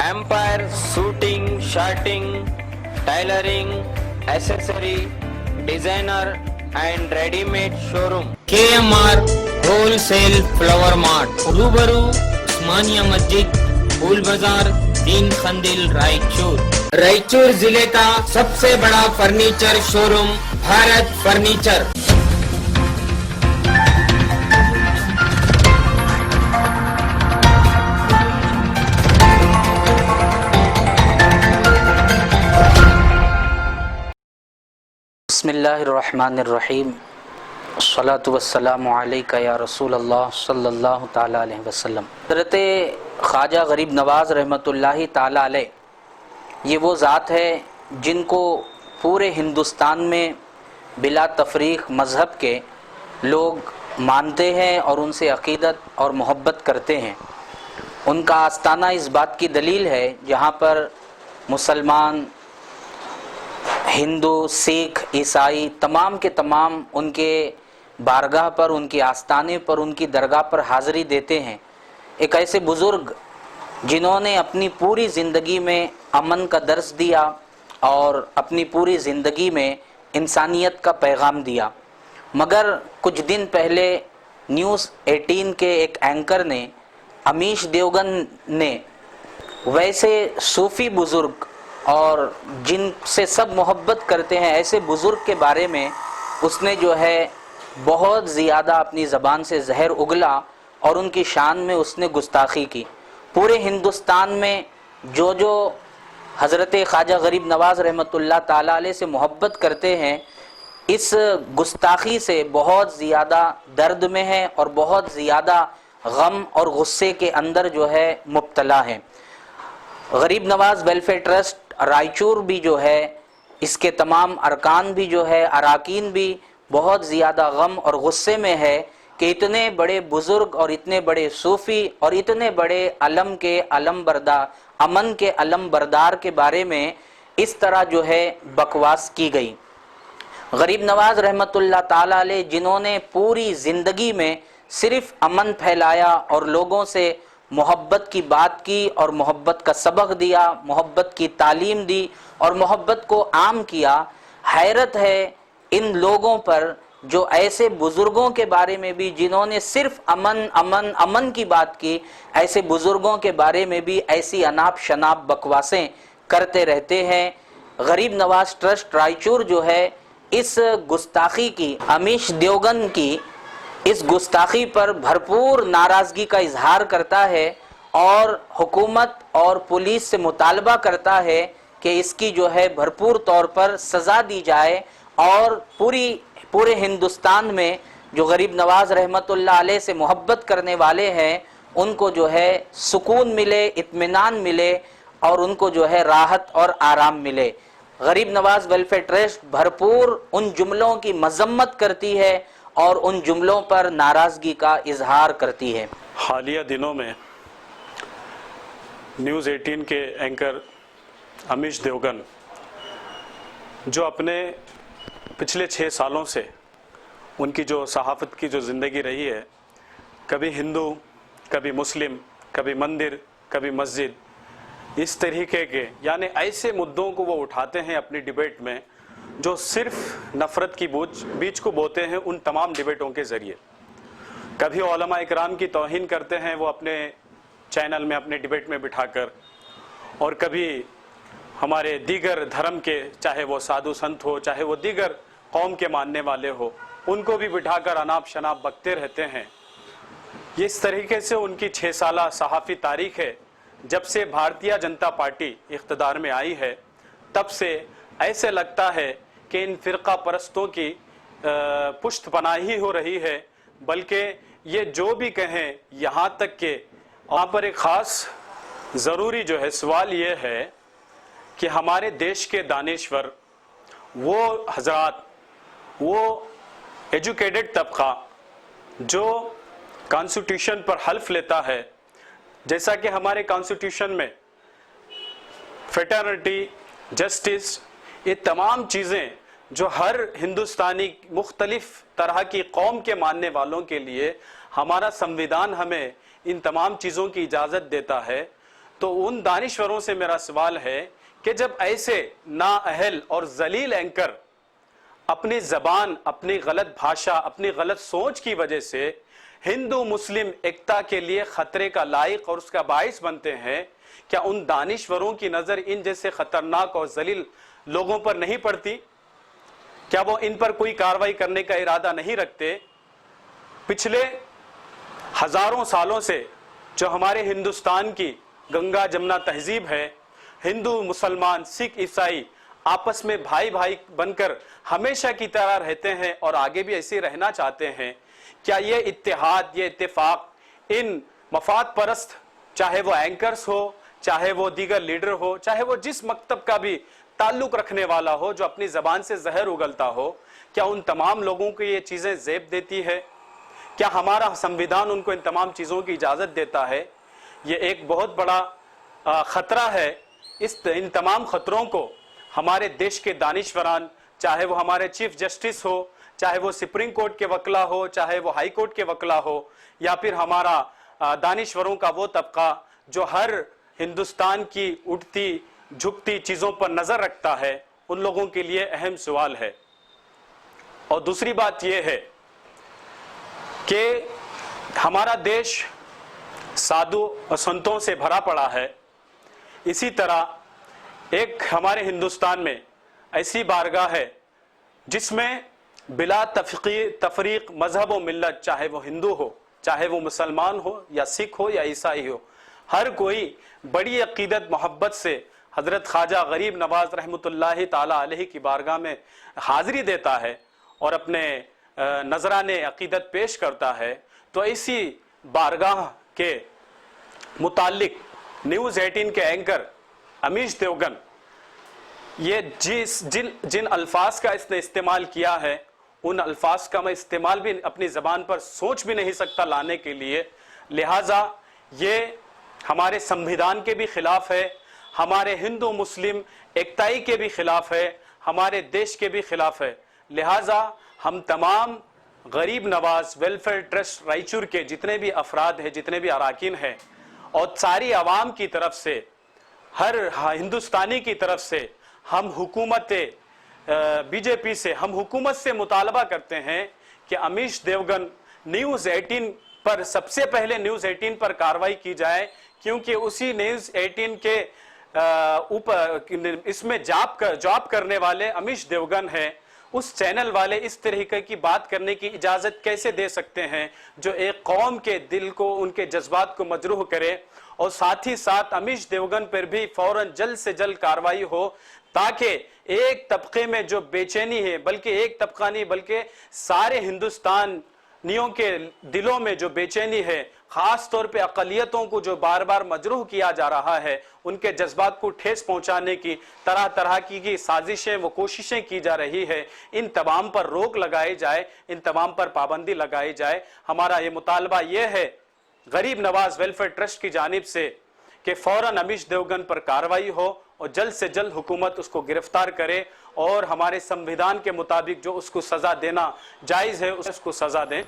Empire shooting shirting tailoring accessory designer and readymade showroom KMR wholesale flower mart रूबरू उस्मानिया मस्जिद फूल बाजार दीन खंदिल रायचूर जिले का सबसे बड़ा फर्नीचर शोरूम भारत फर्नीचर। बिस्मिल्लाहिर्रहमानिर्रहीम अस्सलातु वस्सलामु अलैका या रसूल अल्लाह सल्लल्लाहु ताला अलैहि वसल्लम। हज़रत ख्वाजा गरीब नवाज़ रहमतुल्लाहि ताला अलैह ये वो ज़ात है जिनको पूरे हिंदुस्तान में बिला तफरीक मज़हब के लोग मानते हैं और उनसे अक़ीदत और मोहब्बत करते हैं। उनका आस्ताना इस बात की दलील है जहाँ पर मुसलमान, हिंदू, सिख, ईसाई तमाम के तमाम उनके बारगाह पर, उनके आस्ताने पर, उनकी दरगाह पर हाज़िरी देते हैं। एक ऐसे बुज़ुर्ग जिन्होंने अपनी पूरी ज़िंदगी में अमन का दर्स दिया और अपनी पूरी ज़िंदगी में इंसानियत का पैगाम दिया। मगर कुछ दिन पहले न्यूज़ 18 के एक एंकर ने, अमीश देवगन ने, वैसे सूफ़ी बुज़ुर्ग और जिनसे सब मोहब्बत करते हैं ऐसे बुज़ुर्ग के बारे में उसने जो है बहुत ज़्यादा अपनी ज़बान से जहर उगला और उनकी शान में उसने गुस्ताखी की। पूरे हिंदुस्तान में जो जो हज़रत ख्वाजा गरीब नवाज़ रहमतुल्लाह ताला अलैह से मोहब्बत करते हैं इस गुस्ताखी से बहुत ज़्यादा दर्द में है और बहुत ज़्यादा गम और गुस्से के अंदर जो है मुब्तला है। गरीब नवाज़ वेलफेयर ट्रस्ट रायचूर भी जो है, इसके तमाम अरकान भी जो है, अराकीन भी बहुत ज़्यादा गम और गुस्से में है कि इतने बड़े बुज़ुर्ग और इतने बड़े सूफ़ी और इतने बड़े अलम के अलम बरदार, अमन के अलम बरदार के बारे में इस तरह जो है बकवास की गई। गरीब नवाज़ रहमतुल्लाह ताला अलैह जिन्होंने पूरी ज़िंदगी में सिर्फ़ अमन फैलाया और लोगों से मोहब्बत की बात की और मोहब्बत का सबक दिया, मोहब्बत की तालीम दी और मोहब्बत को आम किया। हैरत है इन लोगों पर जो ऐसे बुज़ुर्गों के बारे में भी जिन्होंने सिर्फ अमन अमन अमन की बात की, ऐसे बुज़ुर्गों के बारे में भी ऐसी अनाप शनाप बकवासें करते रहते हैं। गरीब नवाज़ ट्रस्ट रायचूर जो है इस गुस्ताखी की, अमीश देवगन की इस गुस्ताखी पर भरपूर नाराज़गी का इजहार करता है और हुकूमत और पुलिस से मुतालबा करता है कि इसकी जो है भरपूर तौर पर सज़ा दी जाए और पूरे हिंदुस्तान में जो गरीब नवाज़ रहमतुल्लाह अलैह से मोहब्बत करने वाले हैं उनको जो है सुकून मिले, इत्मीनान मिले और उनको जो है राहत और आराम मिले। गरीब नवाज़ वेलफेयर ट्रस्ट भरपूर उन जुमलों की मजम्मत करती है और उन जुमलों पर नाराज़गी का इजहार करती है। हालिया दिनों में न्यूज़ 18 के एंकर अमीश देवगन जो अपने पिछले 6 सालों से उनकी जो सहाफ़त की जो ज़िंदगी रही है, कभी हिंदू, कभी मुस्लिम, कभी मंदिर, कभी मस्जिद, इस तरीके के यानी ऐसे मुद्दों को वो उठाते हैं अपनी डिबेट में जो सिर्फ नफ़रत की बीज को बोते हैं उन तमाम डिबेटों के ज़रिए। कभी उलमा इकराम की तौहीन करते हैं वो अपने चैनल में, अपने डिबेट में बिठाकर, और कभी हमारे दीगर धर्म के, चाहे वो साधु संत हो, चाहे वो दीगर कौम के मानने वाले हो, उनको भी बिठाकर अनाप शनाप बकते रहते हैं। इस तरीके से उनकी 6 साला सहाफ़ी तारीख़ है। जब से भारतीय जनता पार्टी इख्तिदार में आई है तब से ऐसे लगता है कि इन फ़िरका परस्तों की पुष्ट पनाही हो रही है, बल्कि ये जो भी कहें, यहाँ तक कि वहाँ पर एक ख़ास ज़रूरी जो है सवाल ये है कि हमारे देश के दानिश्वर, वो हज़रात, वो एजुकेटेड तबका जो कॉन्स्टिट्यूशन पर हल्फ लेता है, जैसा कि हमारे कॉन्स्टिट्यूशन में फ्रेटर्निटी, जस्टिस, ये तमाम चीज़ें जो हर हिंदुस्तानी मुख्तलिफ तरह की कौम के मानने वालों के लिए हमारा संविधान हमें इन तमाम चीज़ों की इजाज़त देता है, تو ان دانشوروں سے میرا سوال ہے کہ جب ایسے نااہل اور ذلیل اینکر اپنی زبان، اپنی غلط بھاشا، اپنی غلط سوچ کی وجہ سے ہندو مسلم ایکتا کے لیے خطرے کا لائق اور اس کا باعث بنتے ہیں، کیا ان دانشوروں کی نظر ان جیسے خطرناک اور ذلیل لوگوں پر نہیں پڑتی؟ کیا وہ ان پر کوئی کارروائی کرنے کا ارادہ نہیں رکھتے؟ پچھلے ہزاروں سالوں سے جو ہمارے ہندوستان کی گنگا جمنا تہذیب ہے، ہندو مسلمان سکھ عیسائی آپس میں بھائی بھائی بن کر ہمیشہ کی طرح رہتے ہیں اور آگے بھی ایسے رہنا چاہتے ہیں، کیا یہ اتحاد، یہ اتفاق ان مفاد پرست، چاہے وہ اینکرز ہو، چاہے وہ دیگر لیڈر ہو، چاہے وہ جس مکتب کا بھی تعلق رکھنے والا ہو جو اپنی زبان سے زہر اگلتا ہو، کیا ان تمام لوگوں کو یہ چیزیں زیب دیتی ہے؟ کیا ہمارا سنویدھان ان کو ان تمام چیزوں کی اجازت دیتا ہے؟ یہ ایک بہت بڑا خطرہ ہے۔ ان تمام خطروں کو ہمارے دیش کے دانشوران، چاہے وہ ہمارے چیف جسٹس ہو، چاہے وہ سپریم کورٹ کے وکلا ہو، چاہے وہ ہائی کورٹ کے وکلا ہو، یا پھر ہمارا دانشوروں کا وہ طبقہ جو ہر ہندوستان کی اٹھتی جھکتی چیزوں پر نظر رکھتا ہے، ان لوگوں کے لیے اہم سوال ہے۔ اور دوسری بات یہ ہے کہ ہمارا دیش سادھو اور سنتوں سے بھرا پڑا ہے، اسی طرح ایک ہمارے ہندوستان میں ایسی بارگاہ ہے جس میں بلا تفریق مذہب و ملت، چاہے وہ ہندو ہو، چاہے وہ مسلمان ہو یا سکھ ہو یا عیسائی ہو، ہر کوئی بڑی عقیدت محبت سے حضرت خواجہ غریب نواز رحمۃ اللہ تعالی علیہ کی بارگاہ میں حاضری دیتا ہے اور اپنے نذرانے عقیدت پیش کرتا ہے۔ تو اسی بارگاہ کے متعلق نیوز 18 کے اینکر امیش دیوگن یہ جن الفاظ کا اس نے استعمال کیا ہے، ان الفاظ کا میں استعمال بھی اپنی زبان پر سوچ بھی نہیں سکتا لانے کے لیے، لہٰذا یہ ہمارے سنویدھان کے بھی خلاف ہے، ہمارے ہندو مسلم ایکتائی کے بھی خلاف ہے، ہمارے دیش کے بھی خلاف ہے۔ لہٰذا ہم تمام غریب نواز ویلفیئر ٹرسٹ رائچور کے جتنے بھی افراد ہیں، جتنے بھی اراکین ہیں، اور ساری عوام کی طرف سے، ہر ہندوستانی کی طرف سے ہم حکومت بی جے پی سے، ہم حکومت سے مطالبہ کرتے ہیں کہ امیش دیوگن نیوز 18 پر سب سے پہلے نیوز 18 پر کارروائی کی جائے، کیونکہ اسی نیوز 18 کے اوپر اس میں جاب کرنے والے امیش دیوگن ہیں۔ اس چینل والے اس طریقے کی بات کرنے کی اجازت کیسے دے سکتے ہیں جو ایک قوم کے دل کو، ان کے جذبات کو مجروح کرے؟ اور ساتھ ہی ساتھ امیش دیوگن پر بھی فوراً جلد سے جلد کارروائی ہو، تاکہ ایک طبقے میں جو بے چینی ہے، بلکہ ایک طبقہ نہیں بلکہ سارے ہندوستانیوں کے دلوں میں جو بے چینی ہے، خاص طور پہ اقلیتوں کو جو بار بار مجروح کیا جا رہا ہے، ان کے جذبات کو ٹھیس پہنچانے کی طرح طرح کی سازشیں و کوششیں کی جا رہی ہے، ان تمام پر روک لگائی جائے، ان تمام پر پابندی لگائی جائے۔ ہمارا یہ مطالبہ یہ ہے غریب نواز ویلفیئر ٹرسٹ کی جانب سے کہ فوراً امیش دیوگن پر کارروائی ہو اور جلد سے جلد حکومت اس کو گرفتار کرے، اور ہمارے سنویدھان کے مطابق جو اس کو سزا دینا جائز ہے اس کو سزا دیں۔